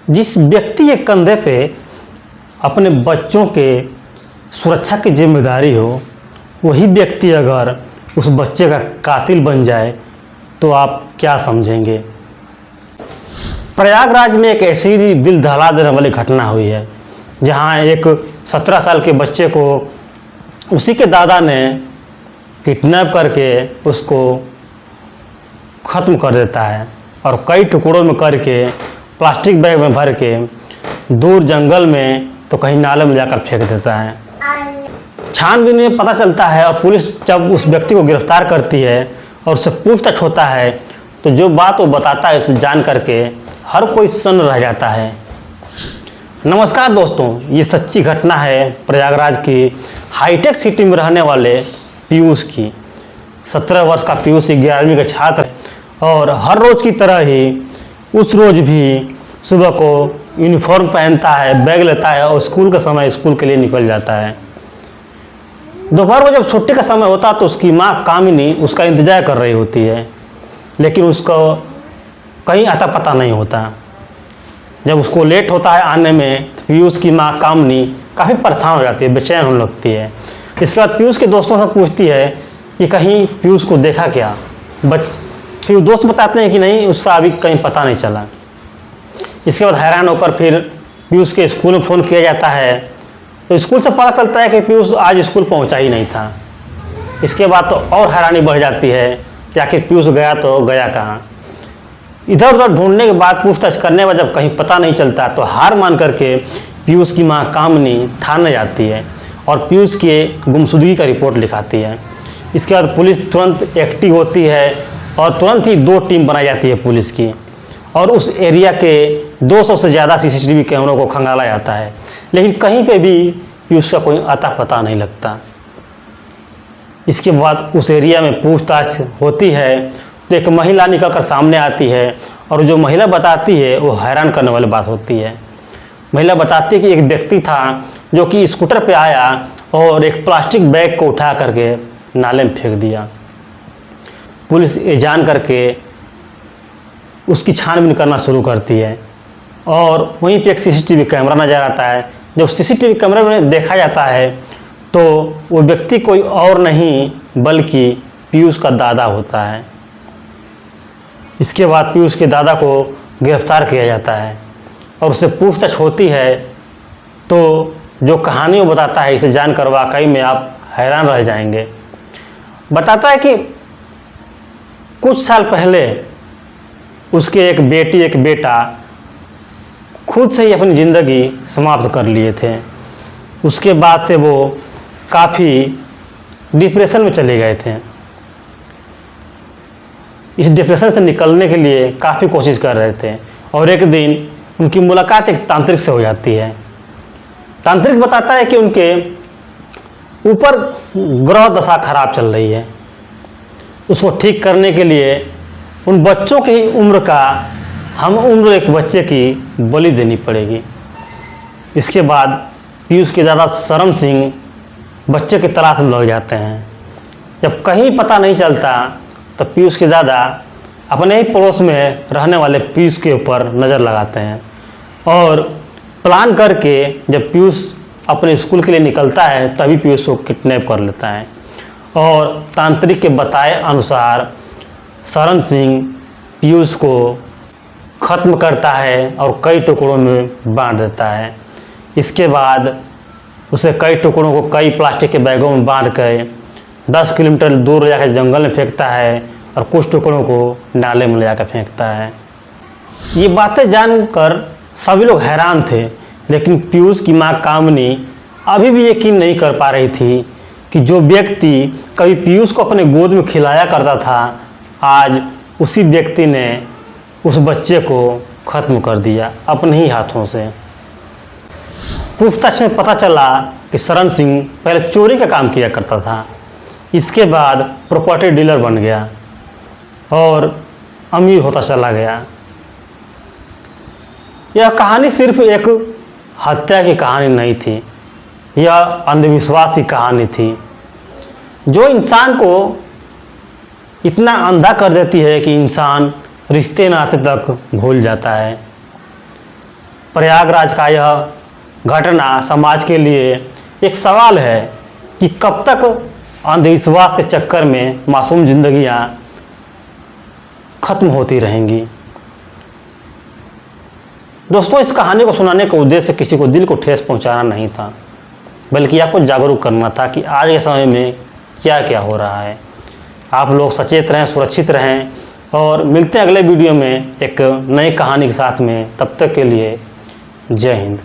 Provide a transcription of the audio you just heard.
जिस व्यक्ति के कंधे पे अपने बच्चों के सुरक्षा की जिम्मेदारी हो, वही व्यक्ति अगर उस बच्चे का कातिल बन जाए तो आप क्या समझेंगे। प्रयागराज में एक ऐसी दिल दहला देने वाली घटना हुई है, जहां एक 17 साल के बच्चे को उसी के दादा ने किडनैप करके उसको ख़त्म कर देता है और कई टुकड़ों में करके प्लास्टिक बैग में भर के दूर जंगल में तो कहीं नाले में जाकर फेंक देता है। छानबीन में पता चलता है और पुलिस जब उस व्यक्ति को गिरफ्तार करती है और उससे पूछताछ होता है तो जो बात वो बताता है इसे जान करके हर कोई सन्न रह जाता है। नमस्कार दोस्तों, ये सच्ची घटना है प्रयागराज की हाईटेक सिटी में रहने वाले पीयूष की। 17 वर्ष का पीयूष 11वीं का छात्र है और हर रोज़ की तरह ही उस रोज़ भी सुबह को यूनिफॉर्म पहनता है, बैग लेता है और स्कूल का समय स्कूल के लिए निकल जाता है। दोपहर को जब छुट्टी का समय होता तो उसकी माँ कामिनी उसका इंतज़ार कर रही होती है, लेकिन उसको कहीं आता पता नहीं होता। जब उसको लेट होता है आने में तो पीयूष की माँ कामिनी काफ़ी परेशान हो जाती है, बेचैन होने लगती है। इसके बाद पीयूष के दोस्तों से पूछती है कि कहीं पीयूष को देखा क्या। फिर दोस्त बताते हैं कि नहीं, उसका अभी कहीं पता नहीं चला। इसके बाद हैरान होकर फिर पीयूष के स्कूल में फ़ोन किया जाता है तो स्कूल से पता चलता है कि पीयूष आज स्कूल पहुंचा ही नहीं था। इसके बाद तो और हैरानी बढ़ जाती है कि आखिर पीयूष गया तो गया कहाँ। इधर उधर ढूंढने के बाद पूछताछ करने के बाद जब कहीं पता नहीं चलता तो हार मान करके पीयूष की माँ कामिनी थाने जाती है और पीयूष के गुमशुदगी का रिपोर्ट लिखाती है। इसके बाद पुलिस तुरंत एक्टिव होती है और तुरंत ही 2 टीम बनाई जाती है पुलिस की और उस एरिया के 200 से ज़्यादा सीसीटीवी कैमरों को खंगाला जाता है, लेकिन कहीं पे भी पीयूष का कोई अता पता नहीं लगता। इसके बाद उस एरिया में पूछताछ होती है तो एक महिला निकल कर सामने आती है और जो महिला बताती है वो हैरान करने वाली बात होती है। महिला बताती है कि एक व्यक्ति था जो कि स्कूटर पे आया और एक प्लास्टिक बैग को उठा करके नाले में फेंक दिया। पुलिस ये जान करके उसकी छानबीन करना शुरू करती है और वहीं पे एक सीसीटीवी कैमरा नज़र आता है। जब सीसीटीवी कैमरे में देखा जाता है तो वो व्यक्ति कोई और नहीं बल्कि पीयूष का दादा होता है। इसके बाद पीयूष के दादा को गिरफ्तार किया जाता है और उससे पूछताछ होती है तो जो कहानी वो बताता है इसे जानकर वाकई में आप हैरान रह जाएंगे। बताता है कि कुछ साल पहले उसके एक बेटी एक बेटा खुद से ही अपनी ज़िंदगी समाप्त कर लिए थे। उसके बाद से वो काफ़ी डिप्रेशन में चले गए थे। इस डिप्रेशन से निकलने के लिए काफ़ी कोशिश कर रहे थे और एक दिन उनकी मुलाकात एक तांत्रिक से हो जाती है। तांत्रिक बताता है कि उनके ऊपर ग्रह दशा खराब चल रही है, उसको ठीक करने के लिए उन बच्चों की उम्र का हम उम्र एक बच्चे की बलि देनी पड़ेगी। इसके बाद पीयूष के दादा शरण सिंह बच्चे की तलाश में लग जाते हैं। जब कहीं पता नहीं चलता तो पीयूष के दादा अपने ही पड़ोस में रहने वाले पीयूष के ऊपर नज़र लगाते हैं और प्लान करके जब पीयूष अपने स्कूल के लिए निकलता है तभी पीयूष को किडनैप कर लेता है और तांत्रिक के बताए अनुसार शरण सिंह पीयूष को ख़त्म करता है और कई टुकड़ों में बांट देता है। इसके बाद उसे कई टुकड़ों को कई प्लास्टिक के बैगों में बांध कर 10 किलोमीटर दूर जाकर जंगल में फेंकता है और कुछ टुकड़ों को नाले में ले जाकर फेंकता है। ये बातें जानकर सभी लोग हैरान थे, लेकिन पीयूष की माँ कामिनी अभी भी यकीन नहीं कर पा रही थी कि जो व्यक्ति कभी पीयूष को अपने गोद में खिलाया करता था, आज उसी व्यक्ति ने उस बच्चे को ख़त्म कर दिया अपने ही हाथों से। पूछताछ में पता चला कि शरण सिंह पहले चोरी का काम किया करता था, इसके बाद प्रॉपर्टी डीलर बन गया और अमीर होता चला गया। यह कहानी सिर्फ एक हत्या की कहानी नहीं थी, यह अंधविश्वास की कहानी थी जो इंसान को इतना अंधा कर देती है कि इंसान रिश्ते नाते तक भूल जाता है। प्रयागराज का यह घटना समाज के लिए एक सवाल है कि कब तक अंधविश्वास के चक्कर में मासूम जिंदगियां खत्म होती रहेंगी। दोस्तों, इस कहानी को सुनाने का उद्देश्य किसी को दिल को ठेस पहुंचाना नहीं था, बल्कि आपको जागरूक करना था कि आज के समय में क्या क्या हो रहा है। आप लोग सचेत रहें, सुरक्षित रहें और मिलते हैं अगले वीडियो में एक नई कहानी के साथ में। तब तक के लिए जय हिंद।